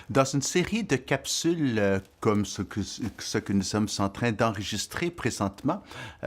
Dans une série de capsules comme ce que nous sommes en train d'enregistrer présentement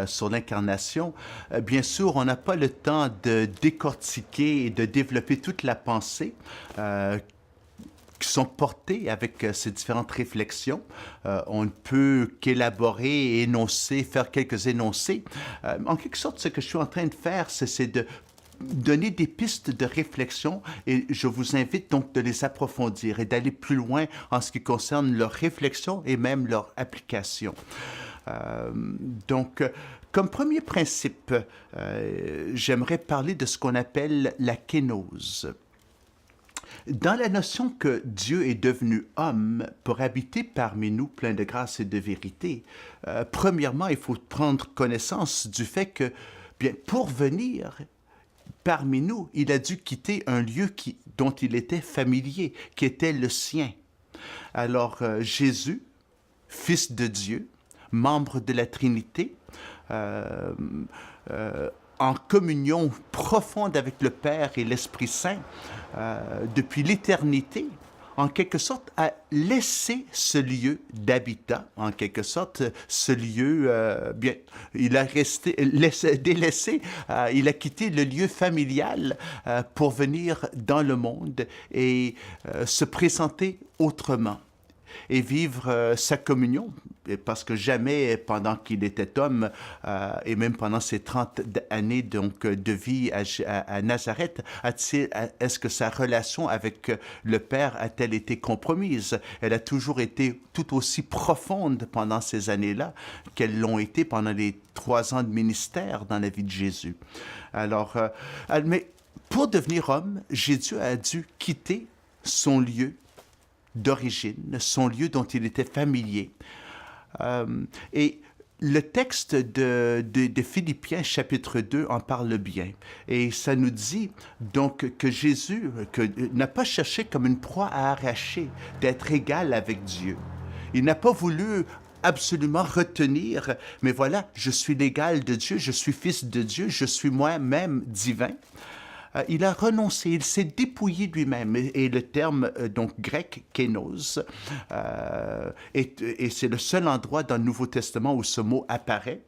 sur l'incarnation, bien sûr, on n'a pas le temps de décortiquer et de développer toute la pensée qui sont portées avec ces différentes réflexions. On ne peut qu'élaborer, énoncer, faire quelques énoncés. En quelque sorte, ce que je suis en train de faire, c'est de donner des pistes de réflexion et je vous invite donc de les approfondir et d'aller plus loin en ce qui concerne leur réflexion et même leur application. Euh, donc, comme premier principe, j'aimerais parler de ce qu'on appelle la kénose. Dans la notion que Dieu est devenu homme pour habiter parmi nous plein de grâce et de vérité, premièrement, il faut prendre connaissance du fait que, bien, pour venir parmi nous, il a dû quitter un lieu dont il était familier, qui était le sien. Alors, Jésus, Fils de Dieu, membre de la Trinité, euh, en communion profonde avec le Père et l'Esprit Saint, depuis l'éternité, en quelque sorte, a laissé ce lieu d'habitat, en quelque sorte, ce lieu, bien, il a resté délaissé, il a quitté le lieu familial pour venir dans le monde et se présenter autrement et vivre sa communion, parce que jamais pendant qu'il était homme, et même pendant ses 30 années donc, de vie à Nazareth, est-ce que sa relation avec le Père a-t-elle été compromise? Elle a toujours été tout aussi profonde pendant ces années-là qu'elles l'ont été pendant les 3 ans de ministère dans la vie de Jésus. Alors, mais pour devenir homme, Jésus a dû quitter son lieu d'origine, son lieu dont il était familier. Et le texte de Philippiens chapitre 2 en parle bien. Et ça nous dit donc que Jésus n'a pas cherché comme une proie à arracher d'être égal avec Dieu. Il n'a pas voulu absolument retenir, mais voilà, je suis l'égal de Dieu, je suis fils de Dieu, je suis moi-même divin. Il a renoncé, il s'est dépouillé lui-même. Et le terme donc grec, kénos, et c'est le seul endroit dans le Nouveau Testament où ce mot apparaît.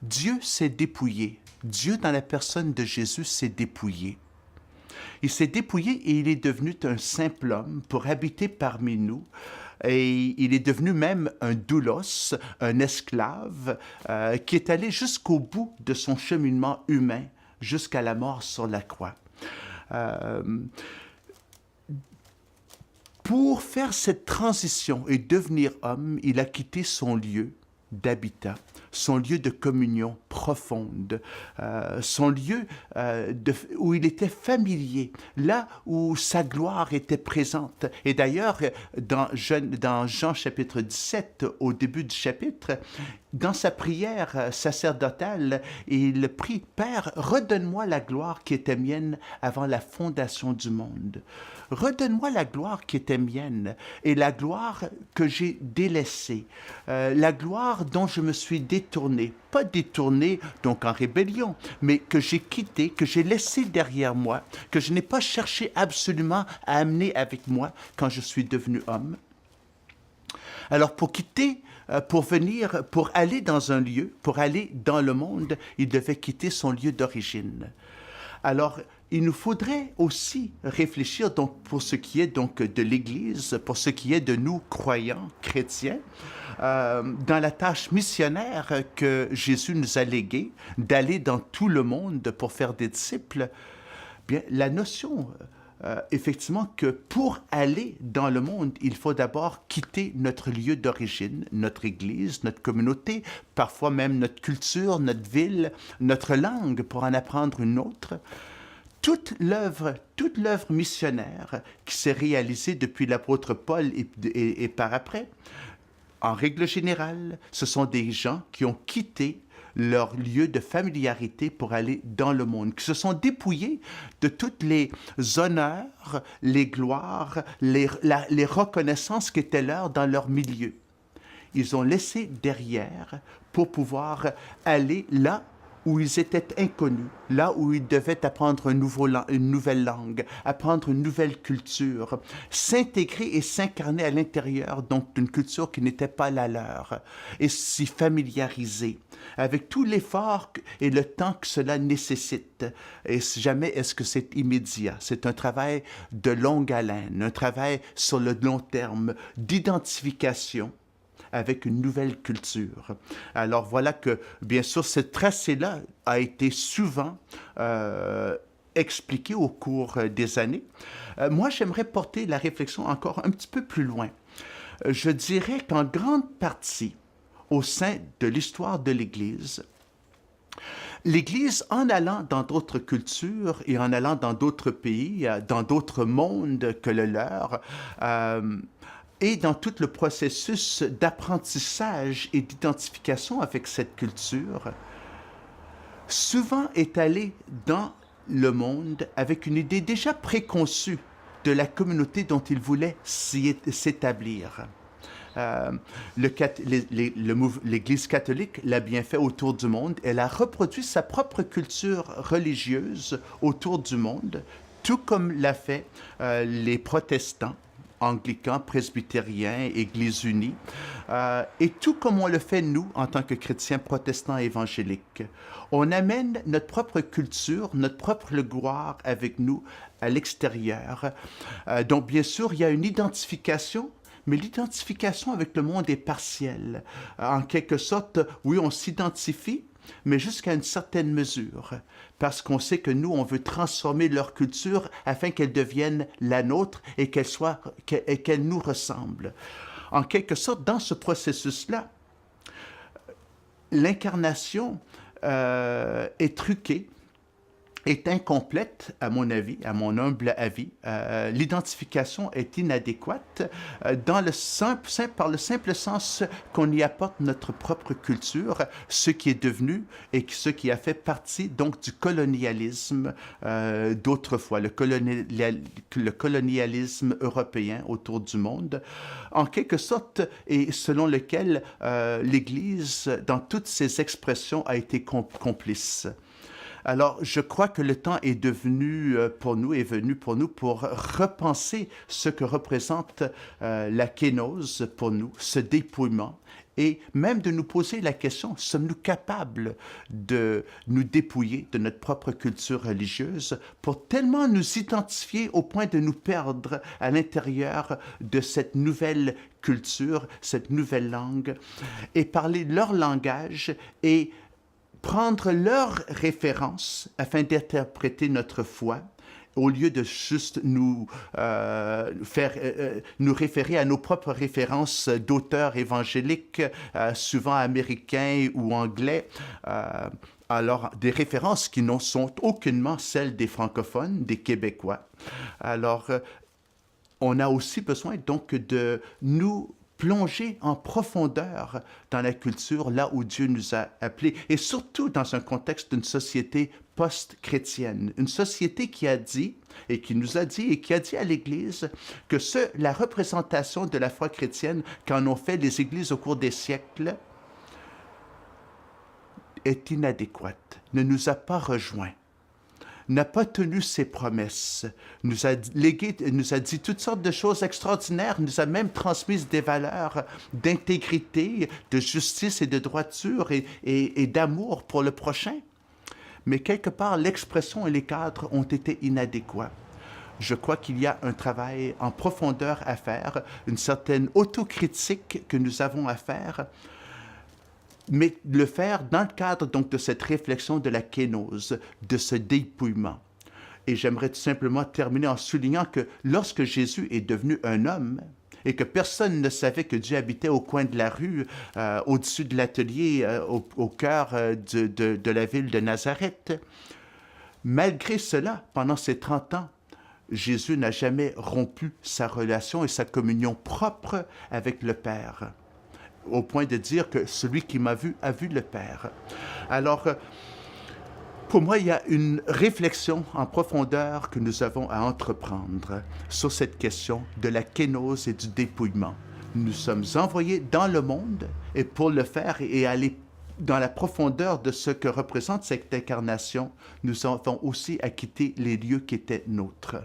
Dieu s'est dépouillé. Dieu, dans la personne de Jésus, s'est dépouillé. Il s'est dépouillé et il est devenu un simple homme pour habiter parmi nous. Et il est devenu même un doulos, un esclave, qui est allé jusqu'au bout de son cheminement humain, jusqu'à la mort sur la croix. Pour faire cette transition et devenir homme, il a quitté son lieu d'habitat, son lieu de communion profonde, son lieu où il était familier, là où sa gloire était présente. Et d'ailleurs, dans Jean chapitre 17, au début du chapitre, dans sa prière sacerdotale, il prie « Père, redonne-moi la gloire qui était mienne avant la fondation du monde. Redonne-moi la gloire qui était mienne et la gloire que j'ai délaissée, la gloire dont je me suis détourné, pas détourné donc en rébellion, mais que j'ai quitté, que j'ai laissé derrière moi, que je n'ai pas cherché absolument à amener avec moi quand je suis devenu homme. » Alors pour quitter, pour venir, pour aller dans un lieu, pour aller dans le monde, il devait quitter son lieu d'origine. Alors, il nous faudrait aussi réfléchir donc pour ce qui est donc de l'Église, pour ce qui est de nous croyants chrétiens, dans la tâche missionnaire que Jésus nous a léguée, d'aller dans tout le monde pour faire des disciples. Bien, la notion effectivement que pour aller dans le monde, il faut d'abord quitter notre lieu d'origine, notre Église, notre communauté, parfois même notre culture, notre ville, notre langue pour en apprendre une autre. Toute l'œuvre missionnaire qui s'est réalisée depuis l'apôtre Paul et par après, en règle générale, ce sont des gens qui ont quitté leur lieu de familiarité pour aller dans le monde, qui se sont dépouillés de toutes les honneurs, les gloires, les reconnaissances qui étaient leurs dans leur milieu. Ils ont laissé derrière pour pouvoir aller là où ils étaient inconnus, là où ils devaient apprendre une nouvelle langue, apprendre une nouvelle culture, s'intégrer et s'incarner à l'intérieur donc d'une culture qui n'était pas la leur, et s'y familiariser avec tout l'effort et le temps que cela nécessite. Et jamais est-ce que c'est immédiat. C'est un travail de longue haleine, un travail sur le long terme, d'identification avec une nouvelle culture. Alors voilà que, bien sûr, cette tracé-là a été souvent expliqué au cours des années. Moi, j'aimerais porter la réflexion encore un petit peu plus loin. Je dirais qu'en grande partie, au sein de l'histoire de l'Église, l'Église, en allant dans d'autres cultures et en allant dans d'autres pays, dans d'autres mondes que le leur, et dans tout le processus d'apprentissage et d'identification avec cette culture, souvent est allé dans le monde avec une idée déjà préconçue de la communauté dont il voulait s'établir. L'Église catholique l'a bien fait autour du monde. Elle a reproduit sa propre culture religieuse autour du monde, tout comme l'a fait les protestants, anglicans, presbytériens, Église unie, et tout comme on le fait nous en tant que chrétiens protestants évangéliques. On amène notre propre culture, notre propre gloire avec nous à l'extérieur. Donc bien sûr, il y a une identification, mais l'identification avec le monde est partielle. En quelque sorte, oui, on s'identifie, mais jusqu'à une certaine mesure, parce qu'on sait que nous, on veut transformer leur culture afin qu'elle devienne la nôtre et qu'elle nous ressemble. En quelque sorte, dans ce processus-là, l'incarnation est truquée, est incomplète, à mon avis, à mon humble avis. L'identification est inadéquate par le simple sens qu'on y apporte notre propre culture, ce qui est devenu et ce qui a fait partie donc du colonialisme d'autrefois, le colonialisme européen autour du monde, en quelque sorte, et selon lequel l'Église, dans toutes ses expressions, a été complice. Alors, je crois que le temps est venu pour nous pour repenser ce que représente la kénose pour nous, ce dépouillement, et même de nous poser la question, sommes-nous capables de nous dépouiller de notre propre culture religieuse pour tellement nous identifier au point de nous perdre à l'intérieur de cette nouvelle culture, cette nouvelle langue, et parler leur langage et prendre leurs références afin d'interpréter notre foi, au lieu de juste nous référer à nos propres références d'auteurs évangéliques, souvent américains ou anglais. Alors, des références qui ne sont aucunement celles des francophones, des Québécois. Alors, on a aussi besoin donc de nous plonger en profondeur dans la culture, là où Dieu nous a appelés, et surtout dans un contexte d'une société post-chrétienne, une société qui a dit, et qui nous a dit, et qui a dit à l'Église que la représentation de la foi chrétienne qu'en ont fait les Églises au cours des siècles est inadéquate, ne nous a pas rejoints, n'a pas tenu ses promesses, nous a dit toutes sortes de choses extraordinaires, nous a même transmis des valeurs d'intégrité, de justice et de droiture et d'amour pour le prochain. Mais quelque part, l'expression et les cadres ont été inadéquats. Je crois qu'il y a un travail en profondeur à faire, une certaine autocritique que nous avons à faire, mais le faire dans le cadre donc de cette réflexion de la kénose, de ce dépouillement. Et j'aimerais tout simplement terminer en soulignant que lorsque Jésus est devenu un homme et que personne ne savait que Dieu habitait au coin de la rue, au-dessus de l'atelier, au cœur de la ville de Nazareth, malgré cela, pendant ces 30 ans, Jésus n'a jamais rompu sa relation et sa communion propre avec le Père, au point de dire que celui qui m'a vu a vu le Père. Alors, pour moi, il y a une réflexion en profondeur que nous avons à entreprendre sur cette question de la kénose et du dépouillement. Nous sommes envoyés dans le monde et pour le faire et aller dans la profondeur de ce que représente cette incarnation, nous avons aussi à quitter les lieux qui étaient nôtres.